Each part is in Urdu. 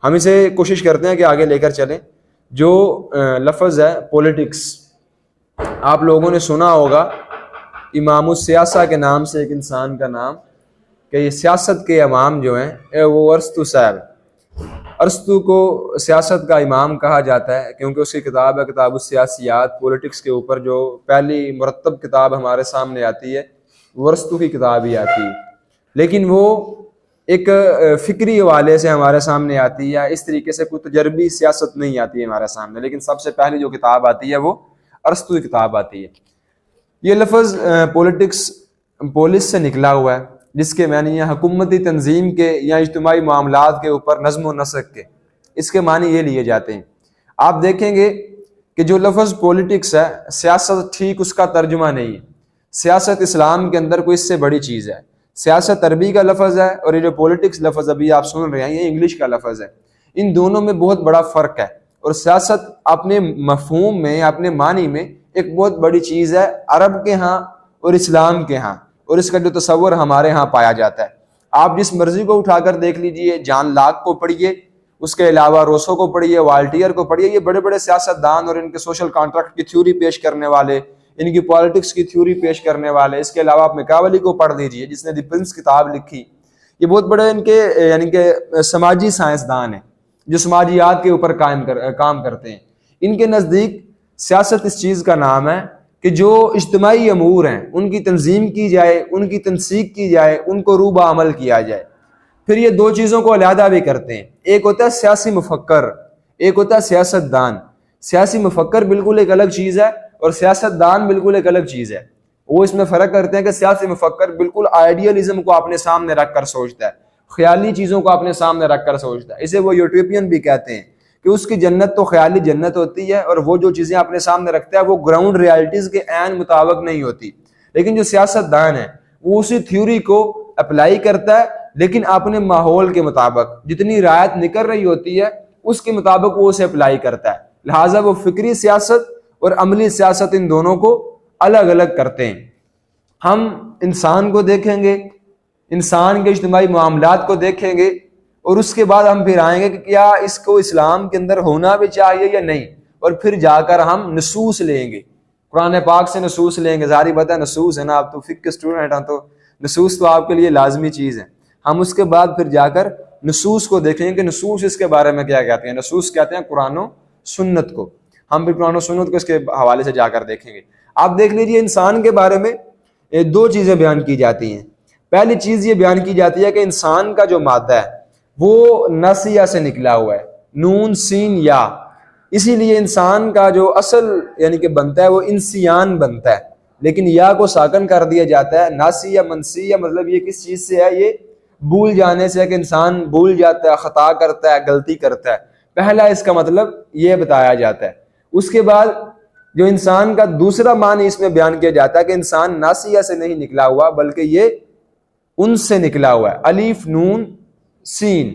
ہم اسے کوشش کرتے ہیں کہ آگے لے کر چلیں. جو لفظ ہے پولیٹکس، آپ لوگوں نے سنا ہوگا امام السیاسہ کے نام سے ایک انسان کا نام، کہ یہ سیاست کے امام جو ہیں وہ ارسطو صاحب. ارسطو کو سیاست کا امام کہا جاتا ہے کیونکہ اس کی کتاب ہے کتاب السیاسیات، پولیٹکس کے اوپر جو پہلی مرتب کتاب ہمارے سامنے آتی ہے وہ ارسطو کی کتاب ہی آتی ہے. لیکن وہ ایک فکری حوالے سے ہمارے سامنے آتی ہے، اس طریقے سے کوئی تجربی سیاست نہیں آتی ہے ہمارے سامنے. لیکن سب سے پہلی جو کتاب آتی ہے وہ ارسطو کی کتاب آتی ہے. یہ لفظ پولیٹکس پولس سے نکلا ہوا ہے، جس کے معنی ہے حکومتی تنظیم کے یا اجتماعی معاملات کے اوپر نظم و نسق کے. اس کے معنی یہ لیے جاتے ہیں. آپ دیکھیں گے کہ جو لفظ پولیٹکس ہے، سیاست ٹھیک اس کا ترجمہ نہیں ہے. سیاست اسلام کے اندر کوئی اس سے بڑی چیز ہے. سیاست عربی کا لفظ ہے اور یہ جو پولیٹکس لفظ ابھی آپ سن رہے ہیں یہ انگلش کا لفظ ہے. ان دونوں میں بہت بڑا فرق ہے، اور سیاست اپنے مفہوم میں، اپنے معنی میں ایک بہت بڑی چیز ہے عرب کے ہاں اور اسلام کے ہاں، اور اس کا جو تصور ہمارے ہاں پایا جاتا ہے. آپ جس مرضی کو اٹھا کر دیکھ لیجئے، جان لاک کو پڑھیے، اس کے علاوہ روسو کو پڑھیے، والٹیئر کو پڑھیے، یہ بڑے بڑے سیاست دان اور ان کے سوشل کانٹریکٹ کی تھیوری پیش کرنے والے، ان کی پالیٹکس کی تھیوری پیش کرنے والے. اس کے علاوہ آپ میکاولی کو پڑھ لیجئے جس نے دی پرنس کتاب لکھی. یہ بہت بڑے ان کے یعنی کہ سماجی سائنسدان ہیں جو سماجیات کے اوپر کام کرتے ہیں. ان کے نزدیک سیاست اس چیز کا نام ہے کہ جو اجتماعی امور ہیں ان کی تنظیم کی جائے، ان کی تنسیق کی جائے، ان کو روبہ عمل کیا جائے. پھر یہ دو چیزوں کو علیحدہ بھی کرتے ہیں. ایک ہوتا ہے سیاسی مفکر، ایک ہوتا ہے سیاست دان. سیاسی مفکر بالکل ایک الگ چیز ہے اور سیاست دان بالکل ایک الگ چیز ہے. وہ اس میں فرق کرتے ہیں کہ سیاسی مفکر بالکل آئیڈیلزم کو اپنے سامنے رکھ کر سوچتا ہے، خیالی چیزوں کو اپنے سامنے رکھ کر سوچتا ہے. اسے وہ یوٹوپین بھی کہتے ہیں کہ اس کی جنت تو خیالی جنت ہوتی ہے، اور وہ جو چیزیں اپنے سامنے رکھتا ہے وہ گراؤنڈ ریالٹیز کے عین مطابق نہیں ہوتی. لیکن جو سیاست دان ہے وہ اسی تھیوری کو اپلائی کرتا ہے، لیکن اپنے ماحول کے مطابق جتنی رعایت نکل رہی ہوتی ہے اس کے مطابق وہ اسے اپلائی کرتا ہے. لہٰذا وہ فکری سیاست اور عملی سیاست ان دونوں کو الگ الگ کرتے ہیں. ہم انسان کو دیکھیں گے، انسان کے اجتماعی معاملات کو دیکھیں گے، اور اس کے بعد ہم پھر آئیں گے کہ کیا اس کو اسلام کے اندر ہونا بھی چاہیے یا نہیں، اور پھر جا کر ہم نصوص لیں گے، قرآن پاک سے نصوص لیں گے. ظاہری بات ہے نصوص ہے نا، آپ تو فقہ کے اسٹوڈنٹ ہیں تو نصوص تو آپ کے لیے لازمی چیز ہے. ہم اس کے بعد پھر جا کر نصوص کو دیکھیں گے کہ نصوص اس کے بارے میں کیا کہتے ہیں. نصوص کہتے ہیں قرآن و سنت کو. ہم پھر قرآن و سنت کو اس کے حوالے سے جا کر دیکھیں گے. آپ دیکھ لیجئے انسان کے بارے میں دو چیزیں بیان کی جاتی ہیں. پہلی چیز یہ بیان کی جاتی ہے کہ انسان کا جو مادہ ہے وہ ناسیہ سے نکلا ہوا ہے، نون سین یا. اسی لیے انسان کا جو اصل یعنی کہ بنتا ہے وہ انسیان بنتا ہے، لیکن یا کو ساکن کر دیا جاتا ہے. ناسیہ منسیہ مطلب یہ کس چیز سے ہے؟ یہ بھول جانے سے ہے کہ انسان بھول جاتا ہے، خطا کرتا ہے، غلطی کرتا ہے. پہلا اس کا مطلب یہ بتایا جاتا ہے. اس کے بعد جو انسان کا دوسرا معنی اس میں بیان کیا جاتا ہے کہ انسان ناسیہ سے نہیں نکلا ہوا بلکہ یہ ان سے نکلا ہوا ہے، الف نون سین.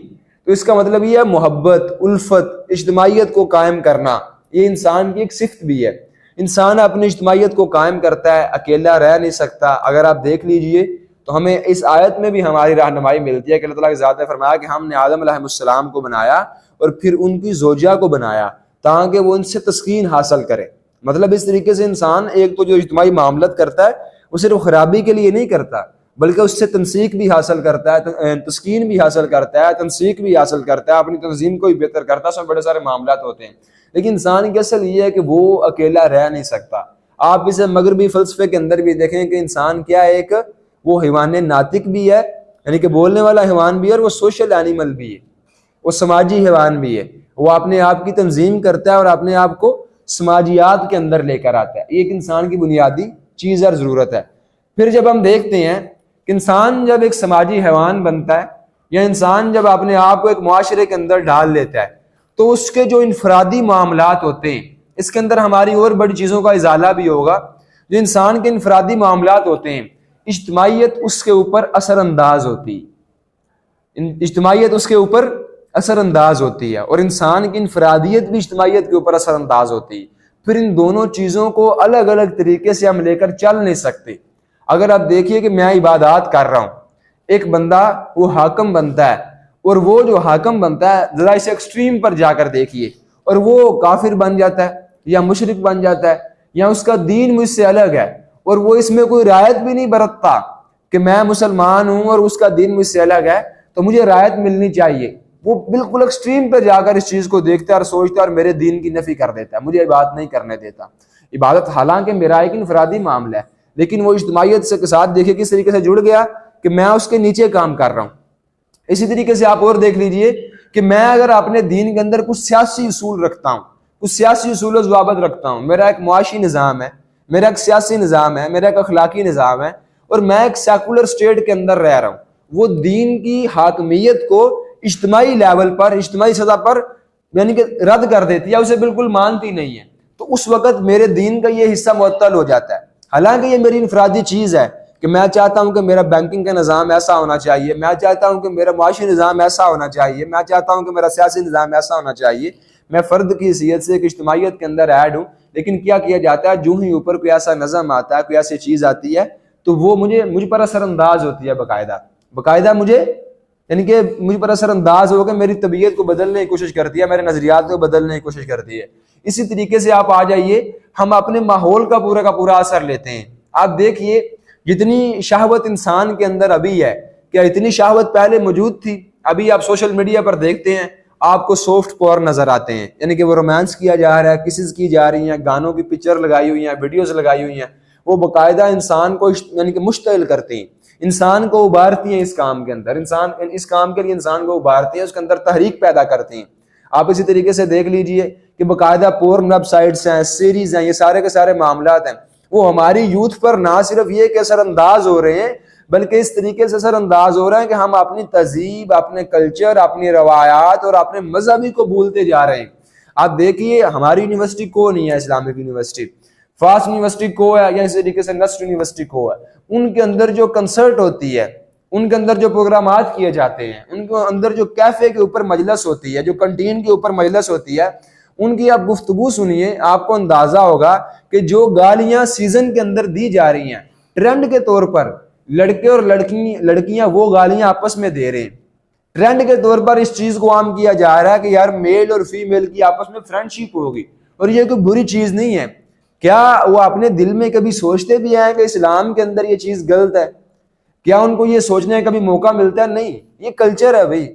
تو اس کا مطلب یہ ہے محبت، الفت، اجتماعیت کو قائم کرنا. یہ انسان کی ایک صفت بھی ہے. انسان اپنی اجتماعیت کو قائم کرتا ہے، اکیلا رہ نہیں سکتا. اگر آپ دیکھ لیجئے تو ہمیں اس آیت میں بھی ہماری رہنمائی ملتی ہے کہ اللہ تعالیٰ کی ذات نے فرمایا کہ ہم نے آدم علیہ السلام کو بنایا اور پھر ان کی زوجہ کو بنایا تاکہ وہ ان سے تسکین حاصل کرے. مطلب اس طریقے سے انسان ایک تو جو اجتماعی معاملت کرتا ہے وہ صرف خرابی کے لیے نہیں کرتا بلکہ اس سے تنسیق بھی حاصل کرتا ہے، تسکین بھی حاصل کرتا ہے، تنسیق بھی حاصل کرتا ہے، اپنی تنظیم کو بھی بہتر کرتا ہے. اس میں بڑے سارے معاملات ہوتے ہیں. لیکن انسان کی اصل یہ ہے کہ وہ اکیلا رہ نہیں سکتا. آپ اسے مغربی فلسفے کے اندر بھی دیکھیں کہ انسان کیا ہے، ایک وہ حیوان ناطق بھی ہے یعنی کہ بولنے والا حیوان بھی ہے، اور وہ سوشل اینیمل بھی ہے، وہ سماجی حیوان بھی ہے. وہ اپنے آپ کی تنظیم کرتا ہے اور اپنے آپ کو سماجیات کے اندر لے کر آتا ہے. یہ ایک انسان کی بنیادی چیز اور ضرورت ہے. پھر جب ہم دیکھتے ہیں کہ انسان جب ایک سماجی حیوان بنتا ہے یا انسان جب اپنے آپ کو ایک معاشرے کے اندر ڈال لیتا ہے تو اس کے جو انفرادی معاملات ہوتے ہیں، اس کے اندر ہماری اور بڑی چیزوں کا ازالہ بھی ہوگا. جو انسان کے انفرادی معاملات ہوتے ہیں، اجتماعیت اس کے اوپر اثر انداز ہوتی ہے، اجتماعیت اس کے اوپر اثر انداز ہوتی ہے، اور انسان کی انفرادیت بھی اجتماعیت کے اوپر اثر انداز ہوتی ہے. پھر ان دونوں چیزوں کو الگ الگ طریقے سے ہم لے کر چل نہیں سکتے. اگر آپ دیکھیے کہ میں عبادات کر رہا ہوں، ایک بندہ وہ حاکم بنتا ہے اور وہ جو حاکم بنتا ہے ذرا اسے ایکسٹریم پر جا کر دیکھیے، اور وہ کافر بن جاتا ہے یا مشرک بن جاتا ہے یا اس کا دین مجھ سے الگ ہے اور وہ اس میں کوئی رعایت بھی نہیں برتتا کہ میں مسلمان ہوں اور اس کا دین مجھ سے الگ ہے تو مجھے رعایت ملنی چاہیے، وہ بالکل ایکسٹریم پہ جا کر اس چیز کو دیکھتا ہے اور سوچتا ہے اور میرے دین کی نفی کر دیتا ہے، مجھے عبادت نہیں کرنے دیتا۔ عبادت حالانکہ میرا ایک انفرادی معاملہ ہے، لیکن وہ اجتماعیت کے ساتھ دیکھیں کس طریقے سے جڑ گیا کہ میں اس کے نیچے کام کر رہا ہوں۔ اسی طریقے سے آپ اور دیکھ لیجئے کہ میں اگر اپنے دین کے اندر کچھ سیاسی اصول رکھتا ہوں، کچھ سیاسی اصول و ضوابط رکھتا ہوں، میرا ایک معاشی نظام ہے، میرا ایک سیاسی نظام ہے، میرا ایک اخلاقی نظام ہے، اور میں ایک سیکولر اسٹیٹ کے اندر رہ رہا ہوں، وہ دین کی حاکمیت کو اجتماعی لیول پر، اجتماعی سطح پر یعنی کہ رد کر دیتی ہے، اسے بالکل مانتی نہیں ہے، تو اس وقت میرے دین کا یہ حصہ معطل ہو جاتا ہے۔ حالانکہ یہ میری انفرادی چیز ہے کہ میں چاہتا ہوں کہ میرا بینکنگ کا نظام ایسا ہونا چاہیے، میں چاہتا ہوں کہ میرا معاشی نظام ایسا ہونا چاہیے، میں چاہتا ہوں کہ میرا سیاسی نظام ایسا ہونا چاہیے، میں فرد کی حیثیت سے ایک اجتماعیت کے اندر ایڈ ہوں، لیکن کیا کیا جاتا ہے، جو ہی اوپر کوئی ایسا نظم آتا ہے، کوئی ایسی چیز آتی ہے تو وہ مجھ پر اثر انداز ہوتی ہے، باقاعدہ مجھے یعنی کہ مجھ پر اثر انداز ہو کے میری طبیعت کو بدلنے کی کوشش کرتی ہے، میرے نظریات کو بدلنے کی کوشش کرتی ہے۔ اسی طریقے سے آپ آ جائیے، ہم اپنے ماحول کا پورا اثر لیتے ہیں۔ آپ دیکھیے جتنی شہوت انسان کے اندر ابھی ہے، کیا اتنی شہوت پہلے موجود تھی؟ ابھی آپ سوشل میڈیا پر دیکھتے ہیں، آپ کو سافٹ پورن نظر آتے ہیں، یعنی کہ وہ رومانس کیا جا رہا ہے، کسز کی جا رہی ہیں، گانوں کی پکچر لگائی ہوئی ہیں، ویڈیوز لگائی ہوئی ہیں، وہ باقاعدہ انسان کو یعنی کہ مشتعل کرتی ہیں، انسان کو ابھارتی ہیں اس کام کے اندر، اس کام کے لیے انسان کو ابھارتی ہیں، اس کے اندر تحریک پیدا کرتی ہیں۔ آپ اسی طریقے سے دیکھ لیجئے کہ باقاعدہ پورن ویب سائٹس ہیں، سیریز ہیں، یہ سارے کے سارے معاملات ہیں، وہ ہماری یوتھ پر نہ صرف یہ کہ اثر انداز ہو رہے ہیں، بلکہ اس طریقے سے اثر انداز ہو رہے ہیں کہ ہم اپنی تہذیب، اپنے کلچر، اپنی روایات اور اپنے مذہبی کو بھولتے جا رہے ہیں۔ آپ دیکھیے ہماری یونیورسٹی کو نہیں ہے، اسلامک یونیورسٹی، فاسٹ یونیورسٹی کو ہے، یا اسی طریقے سے نسٹ یونیورسٹی کو ہے، ان کے اندر جو کنسرٹ ہوتی ہے، ان کے اندر جو پروگرامات کیے جاتے ہیں، ان کے اندر جو کیفے کے اوپر مجلس ہوتی ہے، جو کنٹین کے اوپر مجلس ہوتی ہے، ان کی آپ گفتگو سنیے، آپ کو اندازہ ہوگا کہ جو گالیاں سیزن کے اندر دی جا رہی ہیں، ٹرینڈ کے طور پر لڑکے اور لڑکیاں وہ گالیاں آپس میں دے رہے ہیں، ٹرینڈ کے طور پر اس چیز کو عام کیا جا رہا ہے کہ یار میل اور فیمیل کی آپس میں فرینڈ شپ ہوگی، اور یہ کوئی بری چیز نہیں ہے۔ کیا وہ اپنے دل میں کبھی سوچتے بھی ہیں کہ اسلام کے اندر یہ چیز غلط ہے؟ کیا ان کو یہ سوچنے کا کبھی موقع ملتا ہے؟ نہیں، یہ کلچر ہے بھائی۔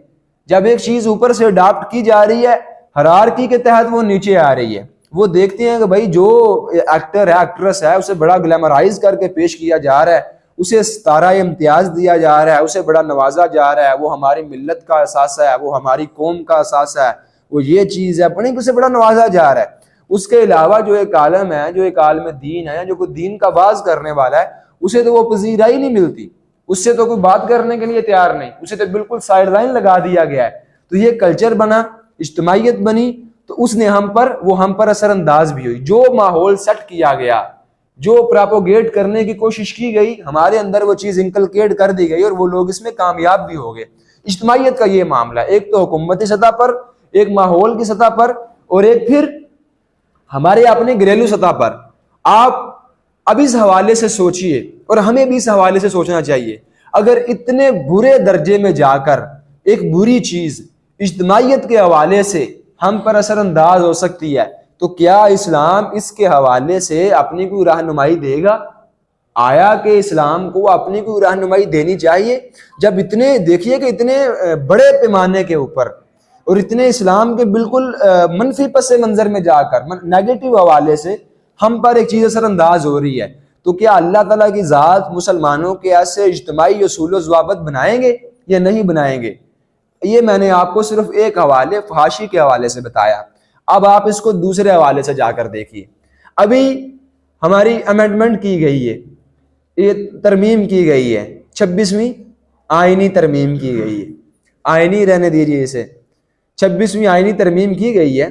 جب ایک چیز اوپر سے اڈاپٹ کی جا رہی ہے، ہرارکی کے تحت وہ نیچے آ رہی ہے، وہ دیکھتے ہیں کہ بھائی جو ایکٹر ہے، ایکٹریس ہے، اسے بڑا گلیمرائز کر کے پیش کیا جا رہا ہے، اسے ستارہ امتیاز دیا جا رہا ہے، اسے بڑا نوازا جا رہا ہے، وہ ہماری ملت کا اثاثہ ہے، وہ ہماری قوم کا اثاثہ ہے، وہ یہ چیز ہے، پڑھیں کہ اسے بڑا نوازا جا رہا ہے۔ اس کے علاوہ جو ایک عالم ہے، جو ایک عالم دین ہے، جو کوئی دین کا باز کرنے والا ہے، اسے تو وہ پذیرائی نہیں ملتی، اس سے تو کوئی بات کرنے کے لیے تیار نہیں، اسے تو بالکل سائڈ لائن لگا دیا گیا ہے۔ تو یہ کلچر بنا، اجتماعیت بنی، تو اس نے ہم پر اثر انداز بھی ہوئی۔ جو ماحول سیٹ کیا گیا، جو پراپوگیٹ کرنے کی کوشش کی گئی، ہمارے اندر وہ چیز انکلکیٹ کر دی گئی اور وہ لوگ اس میں کامیاب بھی ہو گئے۔ اجتماعیت کا یہ معاملہ ہے، ایک تو حکومتی سطح پر، ایک ماحول کی سطح پر، اور ایک پھر ہمارے اپنے گھریلو سطح پر۔ آپ اب اس حوالے سے سوچئے، اور ہمیں بھی اس حوالے سے سوچنا چاہیے، اگر اتنے برے درجے میں جا کر ایک بری چیز اجتماعیت کے حوالے سے ہم پر اثر انداز ہو سکتی ہے، تو کیا اسلام اس کے حوالے سے اپنی کوئی رہنمائی دے گا؟ آیا کہ اسلام کو اپنی کوئی رہنمائی دینی چاہیے؟ جب اتنے دیکھیے کہ اتنے بڑے پیمانے کے اوپر اور اتنے اسلام کے بالکل منفی پس منظر میں جا کر نیگیٹو حوالے سے ہم پر ایک چیز اثر انداز ہو رہی ہے، تو کیا اللہ تعالیٰ کی ذات مسلمانوں کے ایسے اجتماعی اصول و ضوابط بنائیں گے یا نہیں بنائیں گے؟ یہ میں نے آپ کو صرف ایک حوالے، فحاشی کے حوالے سے بتایا۔ اب آپ اس کو دوسرے حوالے سے جا کر دیکھیے۔ ابھی ہماری امینڈمنٹ کی گئی ہے، یہ ترمیم کی گئی ہے، 26ویں آئینی ترمیم کی گئی ہے، آئینی رہنے دیجیے اسے، 26ویں آئینی ترمیم کی گئی ہے۔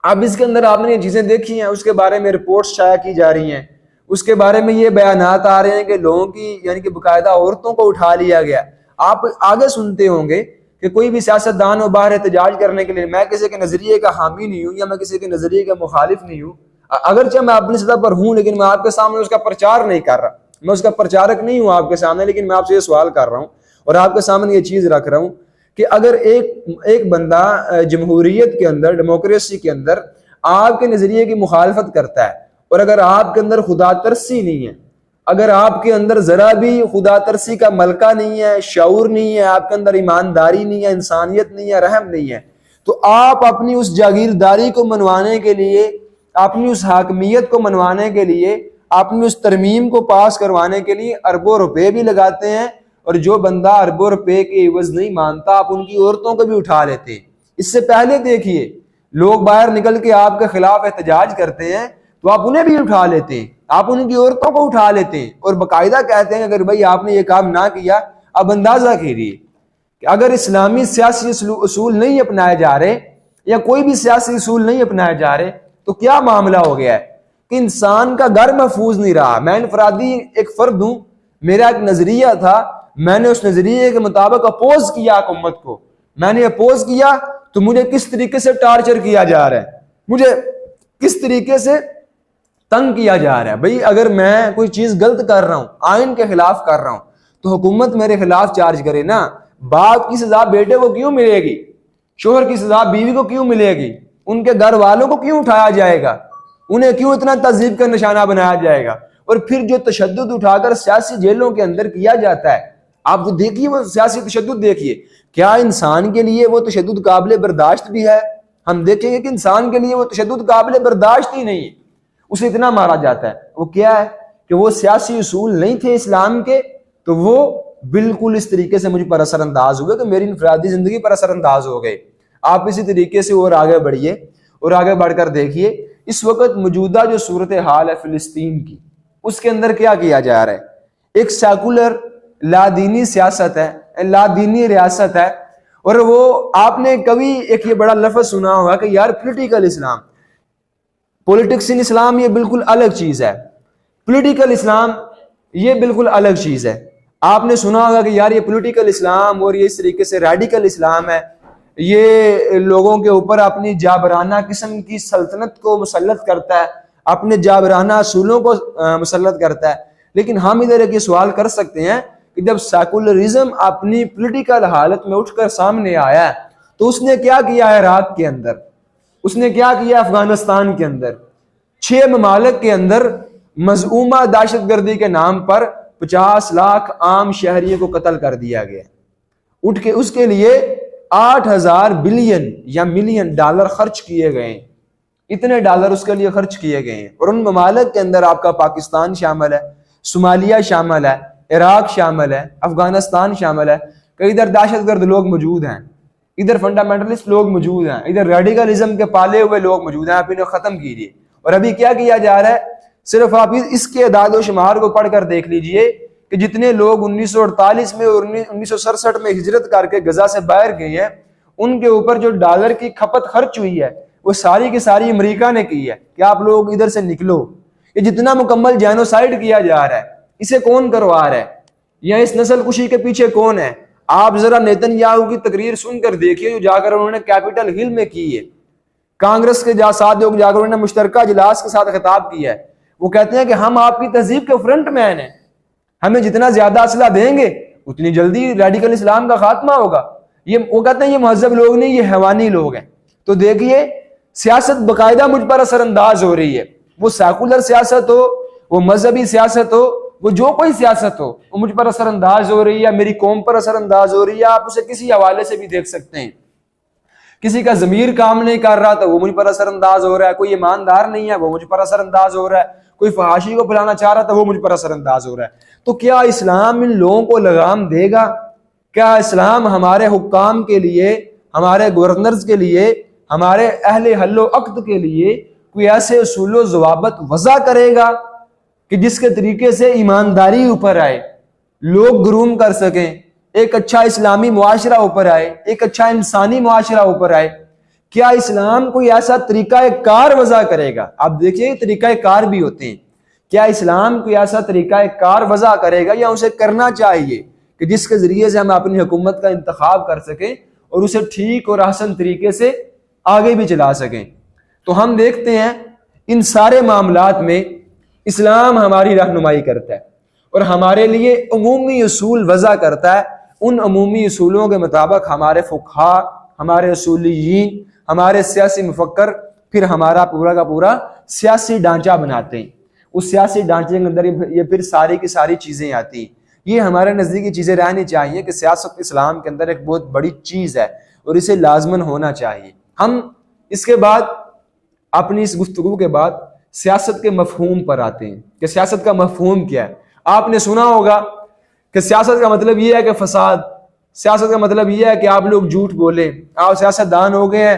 اب اس کے اندر آپ نے یہ چیزیں دیکھی ہیں، اس کے بارے میں رپورٹس شائع کی جا رہی ہیں، اس کے بارے میں یہ بیانات آ رہے ہیں کہ لوگوں کی یعنی کہ باقاعدہ عورتوں کو اٹھا لیا گیا۔ آپ آگے سنتے ہوں گے کہ کوئی بھی سیاستدان و باہر احتجاج کرنے کے لیے، میں کسی کے نظریے کا حامی نہیں ہوں یا میں کسی کے نظریے کا مخالف نہیں ہوں، اگرچہ میں اپنی سطح پر ہوں، لیکن میں آپ کے سامنے اس کا پرچار نہیں کر رہا، میں اس کا پرچارک نہیں ہوں آپ کے سامنے، لیکن میں آپ سے یہ سوال کر رہا ہوں اور آپ کے سامنے یہ چیز رکھ رہا ہوں کہ اگر ایک بندہ جمہوریت کے اندر، ڈیموکریسی کے اندر آپ کے نظریے کی مخالفت کرتا ہے، اور اگر آپ کے اندر خدا ترسی نہیں ہے، اگر آپ کے اندر ذرا بھی خدا ترسی کا ملکہ نہیں ہے، شعور نہیں ہے، آپ کے اندر ایمانداری نہیں ہے، انسانیت نہیں ہے، رحم نہیں ہے، تو آپ اپنی اس جاگیرداری کو منوانے کے لیے، اپنی اس حاکمیت کو منوانے کے لیے، اپنی اس ترمیم کو پاس کروانے کے لیے اربوں روپے بھی لگاتے ہیں، اور جو بندہ اربوں روپے کے عوض نہیں مانتا آپ ان کی عورتوں کو بھی اٹھا لیتے ہیں۔ اس سے پہلے دیکھیے لوگ باہر نکل کے آپ کے خلاف احتجاج کرتے ہیں تو آپ انہیں بھی اٹھا لیتے ہیں، آپ ان کی عورتوں کو اٹھا لیتے ہیں، اور باقاعدہ کہتے ہیں اگر بھائی آپ نے یہ کام نہ کیا، اب اندازہ کیجیے کہ اگر اسلامی سیاسی اصول نہیں اپنائے جا رہے یا کوئی بھی سیاسی اصول نہیں اپنائے جا رہے تو کیا معاملہ ہو گیا ہے کہ انسان کا گھر محفوظ نہیں رہا۔ میں انفرادی ایک فرد ہوں، میرا ایک نظریہ تھا، میں نے اس نظریے کے مطابق اپوز کیا حکومت کو، میں نے اپوز کیا تو مجھے کس طریقے سے ٹارچر کیا جا رہا ہے، مجھے کس طریقے سے تنگ کیا جا رہا ہے۔ بھئی اگر میں کوئی چیز غلط کر رہا ہوں، آئین کے خلاف کر رہا ہوں، تو حکومت میرے خلاف چارج کرے نا۔ باپ کی سزا بیٹے کو کیوں ملے گی، شوہر کی سزا بیوی کو کیوں ملے گی، ان کے گھر والوں کو کیوں اٹھایا جائے گا، انہیں کیوں اتنا تہذیب کا نشانہ بنایا جائے گا؟ اور پھر جو تشدد اٹھا کر سیاسی جیلوں کے اندر کیا جاتا ہے، آپ وہ دیکھیے، وہ سیاسی تشدد دیکھیے، کیا انسان کے لیے وہ تشدد قابل برداشت بھی ہے؟ ہم دیکھیں گے کہ انسان کے لیے وہ تشدد قابل برداشت ہی نہیں ہے، اسے اتنا مارا جاتا ہے۔ وہ کیا ہے کہ وہ سیاسی اصول نہیں تھے اسلام کے، تو وہ بالکل اس طریقے سے مجھ پر اثر انداز ہوئے کہ میری انفرادی زندگی پر اثر انداز ہو گئے۔ آپ اسی طریقے سے اور آگے بڑھیے، اور آگے بڑھ کر دیکھیے اس وقت موجودہ جو صورتحال ہے فلسطین کی، اس کے اندر کیا کیا جا رہا ہے؟ ایک سیکولر لادینی سیاست ہے، لادینی ریاست ہے، اور وہ آپ نے کبھی ایک یہ بڑا لفظ سنا ہوگا کہ یار پولیٹیکل اسلام، پولیٹکس ان اسلام، یہ بالکل الگ چیز ہے۔ پولیٹیکل اسلام یہ بالکل الگ چیز ہے۔ آپ نے سنا ہوگا کہ یار یہ پولیٹیکل اسلام اور یہ اس طریقے سے ریڈیکل اسلام ہے، یہ لوگوں کے اوپر اپنی جابرانہ قسم کی سلطنت کو مسلط کرتا ہے، اپنے جابرانہ اصولوں کو مسلط کرتا ہے۔ لیکن ہم ادھر ایک یہ سوال کر سکتے ہیں کہ جب سیکولرزم اپنی پولیٹیکل حالت میں اٹھ کر سامنے آیا ہے تو اس نے کیا کیا ہے عراق کے اندر، اس نے کیا کیا افغانستان کے اندر، 6 ممالک کے اندر مذعومہ دہشت گردی کے نام پر 50 لاکھ عام شہریوں کو قتل کر دیا گیا، اٹھ کے اس کے لیے 8000 بلین یا ملین ڈالر خرچ کیے گئے ہیں، اتنے ڈالر اس کے لیے خرچ کیے گئے ہیں۔ اور ان ممالک کے اندر آپ کا پاکستان شامل ہے، صومالیہ شامل ہے، عراق شامل ہے، افغانستان شامل ہے، کہ ادھر دہشت گرد لوگ موجود ہیں، ادھر فنڈامنٹلسٹ لوگ موجود ہیں، ادھر ریڈیکلزم کے پالے ہوئے لوگ موجود ہیں، آپ انہیں ختم کیجیے۔ اور ابھی کیا کیا جا رہا ہے؟ صرف آپ اس کے اعداد و شمار کو پڑھ کر دیکھ لیجئے کہ جتنے لوگ 1948 میں اور 1967 میں ہجرت کر کے غزہ سے باہر گئے ہیں، ان کے اوپر جو ڈالر کی کھپت خرچ ہوئی ہے وہ ساری کی ساری امریکہ نے کی ہے کہ آپ لوگ ادھر سے نکلو۔ یہ جتنا مکمل جینوسائیڈ کیا جا رہا ہے، اسے کون کروا رہا ہے، یا اس نسل کشی کے پیچھے کون ہے؟ آپ ذرا نیتن یاہو کی تقریر سن کر دیکھیے جو جا کر انہوں نے کیپٹل ہل میں کی ہے، کانگریس کے ساتھ جو جا کر انہوں نے مشترکہ اجلاس کے ساتھ خطاب کیا ہے۔ وہ کہتے ہیں کہ ہم آپ کی تہذیب کے فرنٹ مین ہیں، ہمیں جتنا زیادہ اسلحہ دیں گے اتنی جلدی ریڈیکل اسلام کا خاتمہ ہوگا۔ وہ کہتے ہیں یہ مہذب لوگ نہیں، یہ حیوانی لوگ ہیں۔ تو دیکھیے سیاست باقاعدہ مجھ پر اثر انداز ہو رہی ہے، وہ سیکولر سیاست ہو، وہ مذہبی سیاست ہو، وہ جو کوئی سیاست ہو، وہ مجھ پر اثر انداز ہو رہی ہے، میری قوم پر اثر انداز ہو رہی ہے۔ آپ اسے کسی حوالے سے بھی دیکھ سکتے ہیں، کسی کا ضمیر کام نہیں کر رہا تو وہ مجھ پر اثر انداز ہو رہا ہے، کوئی ایماندار نہیں ہے وہ مجھ پر اثر انداز ہو رہا ہے، کوئی فحاشی کو پھیلانا چاہ رہا تھا وہ مجھ پر اثر انداز ہو رہا ہے۔ تو کیا اسلام ان لوگوں کو لگام دے گا؟ کیا اسلام ہمارے حکام کے لیے، ہمارے گورنرز کے لیے، ہمارے اہل حل و عقد کے لیے کوئی ایسے اصول و ضوابط وضع کرے گا کہ جس کے طریقے سے ایمانداری اوپر آئے، لوگ گروم کر سکیں، ایک اچھا اسلامی معاشرہ اوپر آئے، ایک اچھا انسانی معاشرہ اوپر آئے؟ کیا اسلام کوئی ایسا طریقہ کار وضع کرے گا؟ آپ دیکھیے طریقہ کار بھی ہوتے ہیں، کیا اسلام کوئی ایسا طریقہ کار وضع کرے گا یا اسے کرنا چاہیے کہ جس کے ذریعے سے ہم اپنی حکومت کا انتخاب کر سکیں اور اسے ٹھیک اور احسن طریقے سے آگے بھی چلا سکیں؟ تو ہم دیکھتے ہیں ان سارے معاملات میں اسلام ہماری رہنمائی کرتا ہے اور ہمارے لیے عمومی اصول وضع کرتا ہے، ان عمومی اصولوں کے مطابق ہمارے فقہا، ہمارے اصولیین، ہمارے سیاسی مفکر پھر ہمارا پورا کا پورا سیاسی ڈھانچہ بناتے ہیں۔ اس سیاسی ڈھانچے کے اندر یہ پھر ساری کی ساری چیزیں آتی ہیں۔ یہ ہمارے نزدیک یہ چیزیں رہنی چاہیے کہ سیاست اسلام کے اندر ایک بہت بڑی چیز ہے اور اسے لازماً ہونا چاہیے۔ ہم اس کے بعد اپنی اس گفتگو کے بعد سیاست کے مفہوم پر آتے ہیں کہ سیاست کا مفہوم کیا ہے۔ آپ نے سنا ہوگا کہ سیاست کا مطلب یہ ہے کہ فساد، سیاست کا مطلب یہ ہے کہ آپ لوگ جھوٹ بولیں، آپ سیاست دان ہو گئے ہیں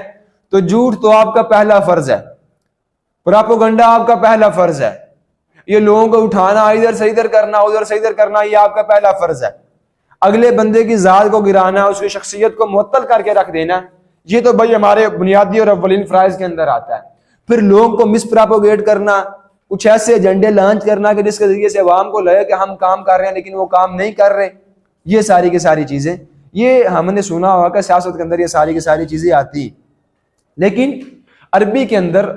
تو جھوٹ تو آپ کا پہلا فرض ہے، پراپوگنڈا آپ کا پہلا فرض ہے، یہ لوگوں کو اٹھانا، ادھر سے ادھر کرنا، ادھر سے ادھر کرنا، یہ آپ کا پہلا فرض ہے۔ اگلے بندے کی ذات کو گرانا، اس کی شخصیت کو معطل کر کے رکھ دینا، یہ تو بھائی ہمارے بنیادی اور اولین فرائض کے اندر آتا ہے۔ پھر لوگوں کو مس پراپوگیٹ کرنا، کچھ ایسے ایجنڈے لانچ کرنا کہ جس کے ذریعے سے عوام کو لگے کہ ہم کام کر رہے ہیں لیکن وہ کام نہیں کر رہے، یہ ساری کی ساری چیزیں، یہ ہم نے سنا ہوا کہ سیاست کے اندر یہ ساری کی ساری چیزیں آتی ہیں۔ لیکن عربی کے اندر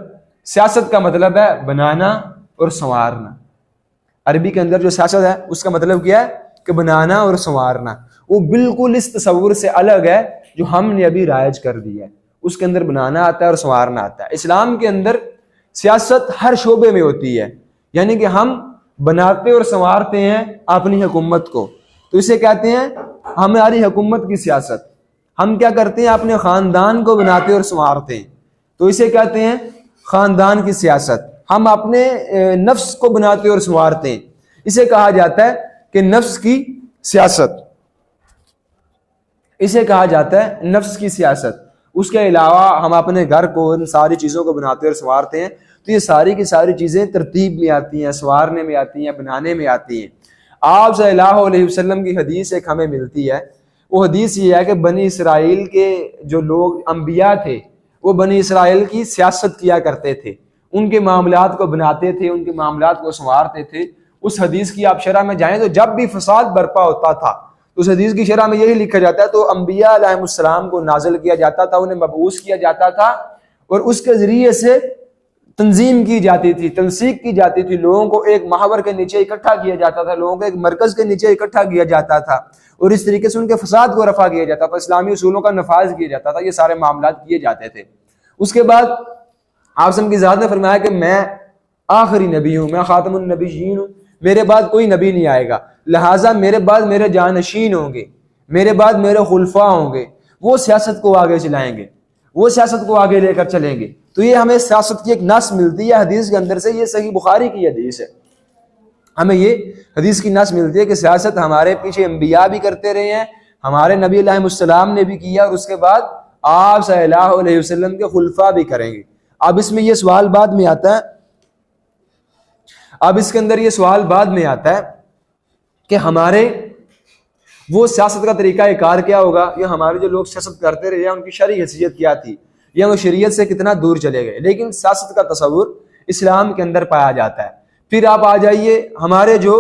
سیاست کا مطلب ہے بنانا اور سنوارنا۔ عربی کے اندر جو سیاست ہے اس کا مطلب کیا ہے کہ بنانا اور سنوارنا۔ وہ بالکل اس تصور سے الگ ہے جو ہم نے ابھی رائج کر دیا ہے۔ اس کے اندر بنانا آتا ہے اور سنوارنا آتا ہے۔ اسلام کے اندر سیاست ہر شعبے میں ہوتی ہے، یعنی کہ ہم بناتے اور سنوارتے ہیں اپنی حکومت کو، تو اسے کہتے ہیں ہماری حکومت کی سیاست۔ ہم کیا کرتے ہیں؟ اپنے خاندان کو بناتے اور سنوارتے ہیں، تو اسے کہتے ہیں خاندان کی سیاست۔ ہم اپنے نفس کو بناتے اور سنوارتے ہیں، اسے کہا جاتا ہے کہ نفس کی سیاست، اسے کہا جاتا ہے نفس کی سیاست۔ اس کے علاوہ ہم اپنے گھر کو، ان ساری چیزوں کو بناتے اور سنوارتے ہیں، تو یہ ساری کی ساری چیزیں ترتیب میں آتی ہیں، سنوارنے میں آتی ہیں، بنانے میں آتی ہیں۔ آپ صلی اللہ علیہ وسلم کی حدیث ایک ہمیں ملتی ہے، وہ حدیث یہ ہے کہ بنی اسرائیل کے جو لوگ انبیاء تھے وہ بنی اسرائیل کی سیاست کیا کرتے تھے، ان کے معاملات کو بناتے تھے، ان کے معاملات کو سنوارتے تھے۔ اس حدیث کی آپ شرح میں جائیں تو جب بھی فساد برپا ہوتا تھا تو اس حدیث کی شرح میں یہی لکھا جاتا ہے تو انبیاء علیہ السلام کو نازل کیا جاتا تھا، انہیں مبعوث کیا جاتا تھا اور اس کے ذریعے سے تنظیم کی جاتی تھی، تنسیق کی جاتی تھی، لوگوں کو ایک محور کے نیچے اکٹھا کیا جاتا تھا، لوگوں کو ایک مرکز کے نیچے اکٹھا کیا جاتا تھا اور اس طریقے سے ان کے فساد کو رفع کیا جاتا تھا، اسلامی اصولوں کا نفاذ کیا جاتا تھا، یہ سارے معاملات کیے جاتے تھے۔ اس کے بعد آپ کی ذات نے فرمایا کہ میں آخری نبی ہوں، میں خاتم النبیین ہوں، میرے بعد کوئی نبی نہیں آئے گا، لہٰذا میرے بعد میرے جانشین ہوں گے، میرے بعد میرے خلفاء ہوں گے، وہ سیاست کو آگے چلائیں گے، وہ سیاست کو آگے لے کر چلیں گے۔ تو یہ ہمیں سیاست کی ایک نص ملتی ہے حدیث کے اندر سے، یہ صحیح بخاری کی حدیث ہے، ہمیں یہ حدیث کی نص ملتی ہے کہ سیاست ہمارے پیچھے انبیاء بھی کرتے رہے ہیں، ہمارے نبی علیہ السلام نے بھی کیا، اور اس کے بعد آپ صلی اللہ علیہ وسلم کے خلفاء بھی کریں گے۔ اب اس میں یہ سوال بعد میں آتا ہے، اب اس کے اندر یہ سوال بعد میں آتا ہے کہ ہمارے وہ سیاست کا طریقہ کار کیا ہوگا، یا ہمارے جو لوگ سیاست کرتے رہے ہیں ان کی شرعی حیثیت کیا تھی، یا وہ شریعت سے کتنا دور چلے گئے۔ لیکن سیاست کا تصور اسلام کے اندر پایا جاتا ہے۔ پھر آپ آ جائیے ہمارے جو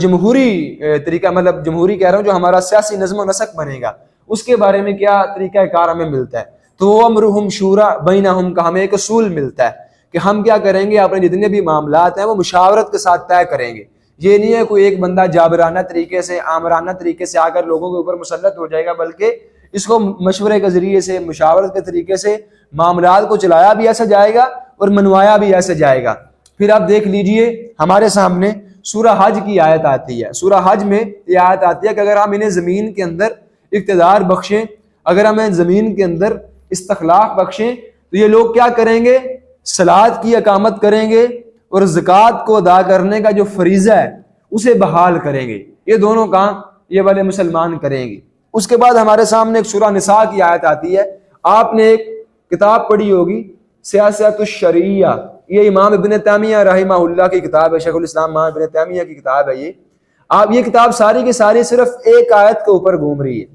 جمہوری طریقہ، مطلب جمہوری کہہ رہا ہوں، جو ہمارا سیاسی نظم و نسق بنے گا، اس کے بارے میں کیا طریقہ کار ہمیں ملتا ہے۔ تو وہ امرہم شورا بینہم کا ہمیں ایک اصول ملتا ہے کہ ہم کیا کریں گے، اپنے جتنے بھی معاملات ہیں وہ مشاورت کے ساتھ طے کریں گے۔ یہ نہیں ہے کوئی ایک بندہ جابرانہ طریقے سے، آمرانہ طریقے سے آ کر لوگوں کے اوپر مسلط ہو جائے گا، بلکہ اس کو مشورے کے ذریعے سے، مشاورت کے طریقے سے معاملات کو چلایا بھی ایسا جائے گا اور منوایا بھی ایسے جائے گا۔ پھر آپ دیکھ لیجئے ہمارے سامنے سورہ حج کی آیت آتی ہے۔ سورہ حج میں یہ آیت آتی ہے کہ اگر ہم انہیں زمین کے اندر اقتدار بخشیں، اگر ہمیں زمین کے اندر استخلاف بخشیں تو یہ لوگ کیا کریں گے، صلاۃ کی اقامت کریں گے اور زکوٰۃ کو ادا کرنے کا جو فریضہ ہے اسے بحال کریں گے۔ یہ دونوں کام یہ والے مسلمان کریں گے۔ اس کے بعد ہمارے سامنے ایک سورہ نساء کی آیت آتی ہے۔ آپ نے ایک کتاب پڑھی ہوگی سیاست الشریعہ، یہ امام ابن تیمیہ رحمہ اللہ کی کتاب ہے، شیخ الاسلام امام ابن تیمیہ کی کتاب ہے۔ یہ کتاب ساری کی ساری صرف ایک آیت کے اوپر گھوم رہی ہے،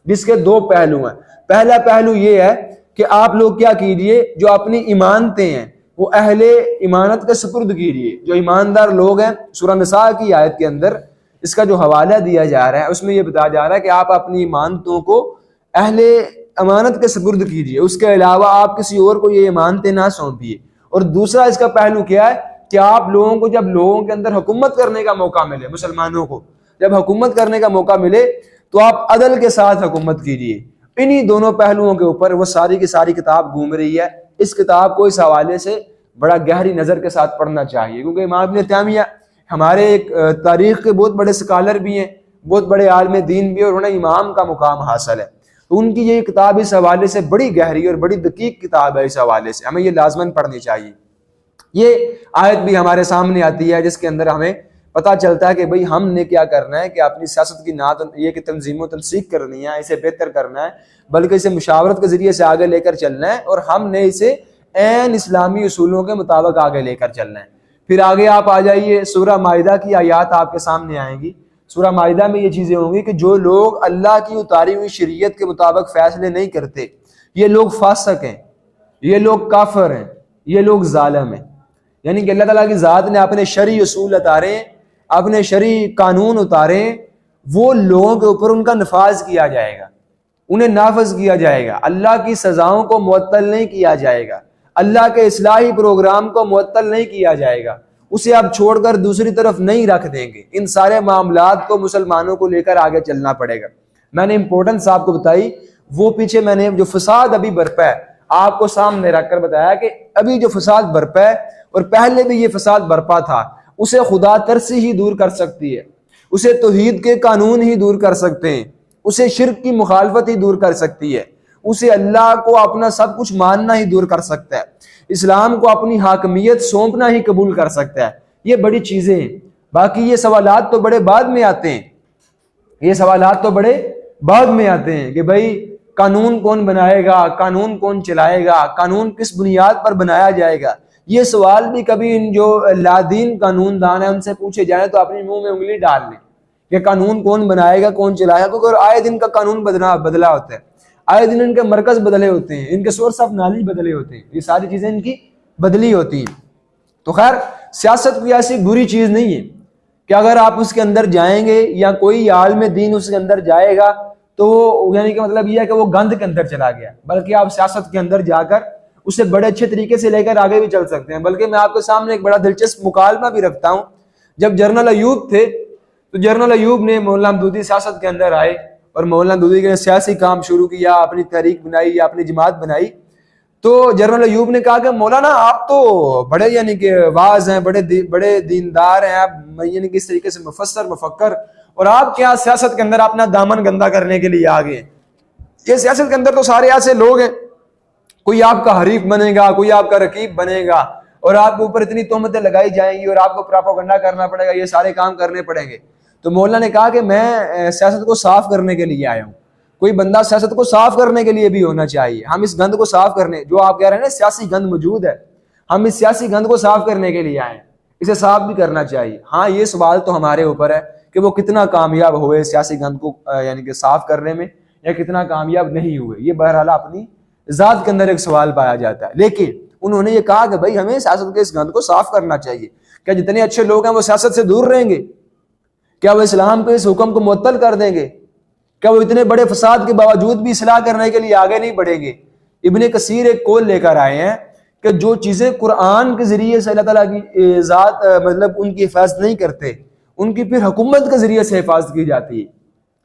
جس کے دو پہلو ہیں۔ پہلا پہلو یہ ہے کہ آپ لوگ کیا کیجئے، جو اپنی ایمانتیں ہیں وہ اہل ایمانت کے سپرد کیجئے، جو ایماندار لوگ ہیں۔ سورہ نساء کی آیت کے اندر اس کا جو حوالہ دیا جا رہا ہے اس میں یہ بتایا جا رہا ہے کہ آپ اپنی ایمانتوں کو اہل امانت کے سپرد کیجئے، اس کے علاوہ آپ کسی اور کو یہ ایمانتیں نہ سونپیے۔ اور دوسرا اس کا پہلو کیا ہے کہ آپ لوگوں کو جب لوگوں کے اندر حکومت کرنے کا موقع ملے، مسلمانوں کو جب حکومت کرنے کا موقع ملے تو آپ عدل کے ساتھ حکومت کیجیے۔ انہی دونوں پہلوؤں کے اوپر وہ ساری کی ساری کتاب گھوم رہی ہے۔ اس کتاب کو اس حوالے سے بڑا گہری نظر کے ساتھ پڑھنا چاہیے، کیونکہ امام ابن تیمیہ ہمارے ایک تاریخ کے بہت بڑے سکالر بھی ہیں، بہت بڑے عالم دین بھی ہیں، اور انہیں امام کا مقام حاصل ہے۔ تو ان کی یہ کتاب اس حوالے سے بڑی گہری اور بڑی دقیق کتاب ہے، اس حوالے سے ہمیں یہ لازماً پڑھنی چاہیے۔ یہ آیت بھی ہمارے سامنے آتی ہے جس کے اندر ہمیں پتہ چلتا ہے کہ بھئی ہم نے کیا کرنا ہے، کہ اپنی سیاست کی نہ یہ کہ تنظیم و تنسیق کرنی ہے، اسے بہتر کرنا ہے، بلکہ اسے مشاورت کے ذریعے سے آگے لے کر چلنا ہے، اور ہم نے اسے عین اسلامی اصولوں کے مطابق آگے لے کر چلنا ہے۔ پھر آگے آپ آ جائیے، سورہ مائدہ کی آیات آپ کے سامنے آئیں گی۔ سورہ مائدہ میں یہ چیزیں ہوں گی کہ جو لوگ اللہ کی اتاری ہوئی شریعت کے مطابق فیصلے نہیں کرتے، یہ لوگ فاسق ہیں، یہ لوگ کافر ہیں، یہ لوگ ظالم ہیں۔ یعنی کہ اللہ تعالیٰ کی ذات نے اپنے شرعی اصول اتارے، اپنے شرعی قانون اتارے، وہ لوگوں کے اوپر ان کا نفاذ کیا جائے گا، انہیں نافذ کیا جائے گا۔ اللہ کی سزاؤں کو معطل نہیں کیا جائے گا، اللہ کے اصلاحی پروگرام کو معطل نہیں کیا جائے گا، اسے آپ چھوڑ کر دوسری طرف نہیں رکھ دیں گے۔ ان سارے معاملات کو مسلمانوں کو لے کر آگے چلنا پڑے گا۔ میں نے امپورٹنس آپ کو بتائی، وہ پیچھے میں نے جو فساد ابھی برپا ہے آپ کو سامنے رکھ کر بتایا کہ ابھی جو فساد برپا ہے، اور پہلے بھی یہ فساد برپا تھا، اسے خدا ترسی ہی دور کر سکتی ہے، اسے توحید کے قانون ہی دور کر سکتے ہیں، اسے شرک کی مخالفت ہی دور کر سکتی ہے، اسے اللہ کو اپنا سب کچھ ماننا ہی دور کر سکتا ہے، اسلام کو اپنی حاکمیت سونپنا ہی قبول کر سکتا ہے۔ یہ بڑی چیزیں ہیں۔ باقی یہ سوالات تو بڑے بعد میں آتے ہیں، یہ سوالات تو بڑے بعد میں آتے ہیں کہ بھئی قانون کون بنائے گا، قانون کون چلائے گا، قانون کس بنیاد پر بنایا جائے گا۔ یہ سوال بھی کبھی ان جو لادین قانون دان ہیں ان سے پوچھے جائیں تو اپنی منہ میں انگلی ڈال لیں کہ قانون کون بنائے گا، کون چلائے گا، کیونکہ آئے دن کا قانون بدلا ہوتا ہے، آئے دن ان کے مرکز بدلے ہوتے ہیں، ان کے سورس آف نالج بدلے ہوتے ہیں، یہ ساری چیزیں ان کی بدلی ہوتی ہیں۔ تو خیر سیاست کوئی ایسی بری چیز نہیں ہے کہ اگر آپ اس کے اندر جائیں گے یا کوئی عالم دین اس کے اندر جائے گا تو وہ یعنی کہ مطلب یہ ہے کہ وہ گند کے اندر چلا گیا، بلکہ آپ سیاست کے اندر جا کر اسے بڑے اچھے طریقے سے لے کر آگے بھی چل سکتے ہیں۔ بلکہ میں آپ کے سامنے ایک بڑا دلچسپ مکالمہ بھی رکھتا ہوں۔ جب جنرل ایوب تھے تو جنرل ایوب نے مولانا مودودی سیاست کے اندر آئے، اور مولانا مودودی نے سیاسی کام شروع کیا، اپنی تحریک بنائی یا اپنی جماعت بنائی، تو جنرل ایوب نے کہا کہ مولانا آپ تو بڑے یعنی کہ واعظ ہیں، بڑے دیندار ہیں، آپ یعنی کہ اس طریقے سے مفسر مفکر، اور آپ کیا سیاست کے اندر اپنا دامن گندا کرنے کے لیے آگے ہیں؟ یہ سیاست کے اندر تو سارے ایسے لوگ ہیں، کوئی آپ کا حریف بنے گا، کوئی آپ کا رقیب بنے گا، اور آپ کے اوپر اتنی تہمتیں لگائی جائیں گی اور آپ کو پراپاگنڈا کرنا پڑے گا، یہ سارے کام کرنے پڑیں گے۔ تو مولانا نے کہا کہ میں سیاست کو صاف کرنے کے لیے آیا ہوں، کوئی بندہ سیاست کو صاف کرنے کے لیے بھی ہونا چاہیے۔ ہم اس گند کو صاف کرنے، جو آپ کہہ رہے ہیں نا سیاسی گند موجود ہے، ہم اس سیاسی گند کو صاف کرنے کے لیے آئے ہیں، اسے صاف بھی کرنا چاہیے۔ ہاں یہ سوال تو ہمارے اوپر ہے کہ وہ کتنا کامیاب ہوئے سیاسی گند کو یعنی کہ صاف کرنے میں، یا کتنا کامیاب نہیں ہوئے، یہ بہرحال اپنی ذات کے اندر ایک سوال پایا جاتا ہے۔ لیکن انہوں نے یہ کہا کہ بھائی ہمیں سیاست کے اس گند کو صاف کرنا چاہیے۔ کیا جتنے اچھے لوگ ہیں وہ سیاست سے دور رہیں گے؟ کیا وہ اسلام کے اس حکم کو معطل کر دیں گے؟ کیا وہ اتنے بڑے فساد کے باوجود بھی اصلاح کرنے کے لیے آگے نہیں بڑھیں گے؟ ابن کثیر ایک قول لے کر آئے ہیں کہ جو چیزیں قرآن کے ذریعے سے اللہ تعالیٰ کی ذات مطلب ان کی حفاظت نہیں کرتے، ان کی پھر حکومت کے ذریعے سے حفاظت کی جاتی ہے۔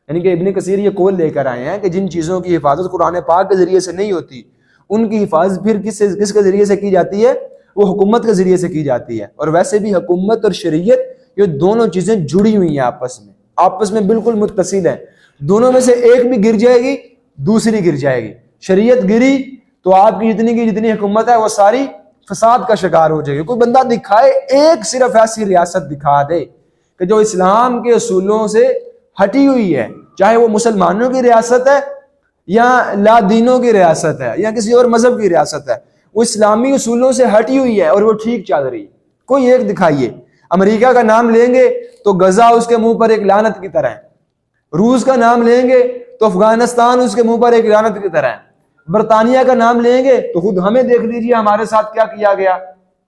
یعنی کہ ابن کثیر یہ قول لے کر آئے ہیں کہ جن چیزوں کی حفاظت قرآن پاک کے ذریعے سے نہیں ہوتی، ان کی حفاظت پھر کس کے ذریعے سے کی جاتی ہے؟ وہ حکومت کے ذریعے سے کی جاتی ہے۔ اور ویسے بھی حکومت اور شریعت یہ دونوں چیزیں جڑی ہوئی ہیں، آپس میں بالکل متصل ہیں۔ دونوں میں سے ایک بھی گر جائے گی دوسری گر جائے گی۔ شریعت گری تو آپ کی جتنی حکومت ہے وہ ساری فساد کا شکار ہو جائے گی۔ کوئی بندہ دکھائے ایک صرف ایسی ریاست دکھا دے کہ جو اسلام کے اصولوں سے ہٹی ہوئی ہے، چاہے وہ مسلمانوں کی ریاست ہے یا لا دینوں کی ریاست ہے یا کسی اور مذہب کی ریاست ہے، وہ اسلامی اصولوں سے ہٹی ہوئی ہے اور وہ ٹھیک چل رہی ہے، کوئی ایک دکھائیے۔ امریکہ کا نام لیں گے تو غزہ اس کے منہ پر ایک لعنت کی طرح ہے، روس کا نام لیں گے تو افغانستان اس کے منہ پر ایک لعنت کی طرح ہے، برطانیہ کا نام لیں گے تو خود ہمیں دیکھ لیجئے ہمارے ساتھ کیا کیا گیا،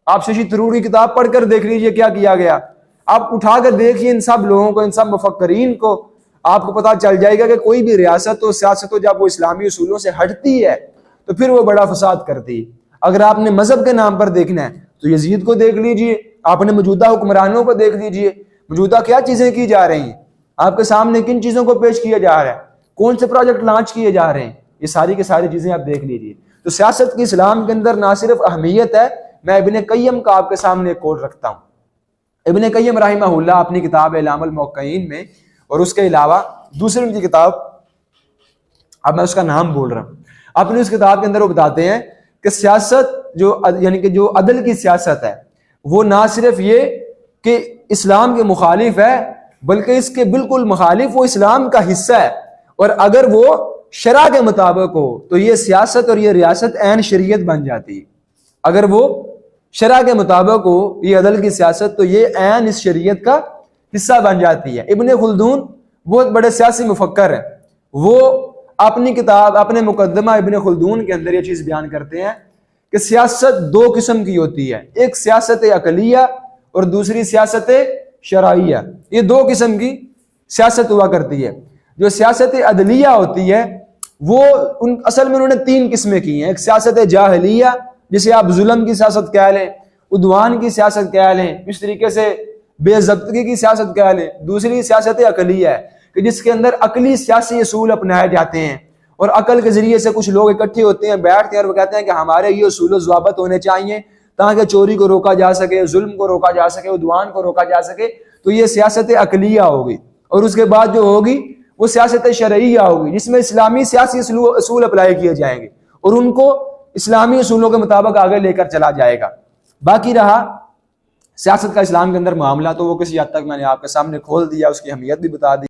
آپ ششی تھرور کی کتاب پڑھ کر دیکھ لیجئے کیا کیا گیا، آپ اٹھا کر دیکھیے ان سب لوگوں کو، ان سب مفکرین کو، آپ کو پتا چل جائے گا کہ کوئی بھی ریاست و سیاست جب وہ اسلامی اصولوں سے ہٹتی ہے تو پھر وہ بڑا فساد کرتی ہے۔ اگر آپ نے مذہب کے نام پر دیکھنا ہے تو یزید کو دیکھ لیجئے، آپ نے موجودہ حکمرانوں کو دیکھ لیجئے، موجودہ کیا چیزیں کی جا رہی ہیں۔ آپ کے سامنے کن چیزوں کو پیش کیا جا رہا ہے, کون سے پروجیکٹ لانچ کیے جا رہے ہیں, یہ ساری کی ساری چیزیں آپ دیکھ لیجیے. تو سیاست کی اسلام کے اندر نہ صرف اہمیت ہے, میں ابن قیم کا آپ کے سامنے ایک قول رکھتا ہوں. ابن قیم رحمہ اللہ اپنی کتاب اعلام الموقعین میں, اور اس کے علاوہ دوسری ان کی کتاب, اب میں اس کا نام بول رہا ہوں, اپنی اس کتاب کے اندر وہ بتاتے ہیں کہ سیاست جو یعنی کہ جو عدل کی سیاست ہے وہ نہ صرف یہ کہ اسلام کے مخالف ہے, بلکہ اس کے بالکل مخالف وہ اسلام کا حصہ ہے, اور اگر وہ شرع کے مطابق ہو تو یہ سیاست اور یہ ریاست عین شریعت بن جاتی ہے. اگر وہ شرع کے مطابق ہو یہ عدل کی سیاست تو یہ عین اس شریعت کا حصہ بن جاتی ہے. ابن خلدون بہت بڑے سیاسی مفکر ہیں, وہ اپنی کتاب اپنے مقدمہ ابن خلدون کے اندر یہ چیز بیان کرتے ہیں کہ سیاست دو قسم کی ہوتی ہے, ایک سیاست عقلیہ اور دوسری سیاست شرعیہ. یہ دو قسم کی سیاست ہوا کرتی ہے. جو سیاست عدلیہ ہوتی ہے وہ اصل میں انہوں نے تین قسمیں کی ہیں. ایک سیاست جاہلیہ جسے آپ ظلم کی سیاست کہہ لیں, عدوان کی سیاست کہہ لیں, اس طریقے سے بے ضبطگی کی سیاست کہہ لیں. دوسری سیاست عقلیہ ہے کہ جس کے اندر عقلی سیاسی اصول اپنائے جاتے ہیں, اور عقل کے ذریعے سے کچھ لوگ اکٹھے ہوتے ہیں, بیٹھتے ہیں اور وہ کہتے ہیں کہ ہمارے یہ اصول و ضوابط ہونے چاہیے تاکہ چوری کو روکا جا سکے, ظلم کو روکا جا سکے, عدوان کو روکا جا سکے. تو یہ سیاست عقلیہ ہوگی. اور اس کے بعد جو ہوگی وہ سیاست شرعیہ ہوگی جس میں اسلامی سیاسی اصول اپلائی کیے جائیں گے اور ان کو اسلامی اصولوں کے مطابق آگے لے کر چلا جائے گا. باقی رہا سیاست کا اسلام کے اندر معاملہ تو وہ کسی حد تک میں نے آپ کے سامنے کھول دیا, اس کی اہمیت بھی بتا دی.